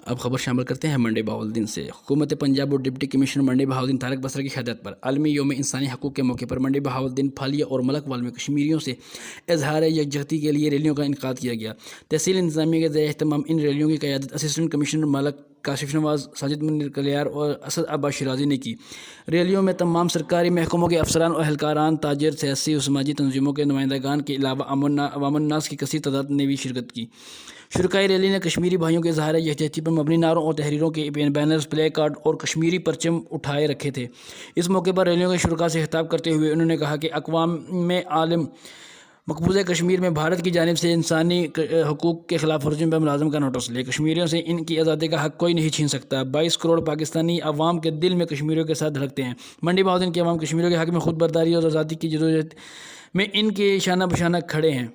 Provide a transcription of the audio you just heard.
اب خبر شامل کرتے ہیں منڈی بہاولدین سے۔ حکومت پنجاب اور ڈپٹی کمشنر منڈی بہاولدین طارق بسرا کی ہدایت پر عالمی یوم انسانی حقوق کے موقع پر منڈی بہاولدین، پھالیہ اور ملک وال میں کشمیریوں سے اظہار یکجہتی کے لیے ریلیوں کا انعقاد کیا گیا۔ تحصیل انتظامیہ کے زیر اہتمام ان ریلیوں کی قیادت اسسٹنٹ کمشنر ملک کاشف نواز، ساجد منیر کلیار اور اسد عباس شیرازی نے کی۔ ریلیوں میں تمام سرکاری محکموں کے افسران اور اہلکاران، تاجر، سیاسی و سماجی تنظیموں کے نمائندگان کے علاوہ عوام الناس کی کثیر تعداد نے بھی شرکت کی۔ شرکائے ریلی نے کشمیری بھائیوں کے اظہار یکجہتی پر مبنی نعروں اور تحریروں کے بینرز، پلے کارڈ اور کشمیری پرچم اٹھائے رکھے تھے۔ اس موقع پر ریلیوں کے شرکاء سے خطاب کرتے ہوئے انہوں نے کہا کہ اقوام عالم مقبوضہ کشمیر میں بھارت کی جانب سے انسانی حقوق کے خلاف ورزیوں پر ملازم کا نوٹس لے۔ کشمیریوں سے ان کی آزادی کا حق کوئی نہیں چھین سکتا۔ 22 کروڑ پاکستانی عوام کے دل میں کشمیریوں کے ساتھ دھڑکتے ہیں۔ منڈی بہاولدین کے عوام کشمیریوں کے حق میں خود برداری اور آزادی کی جدوجہد میں ان کے شانہ بشانہ کھڑے ہیں۔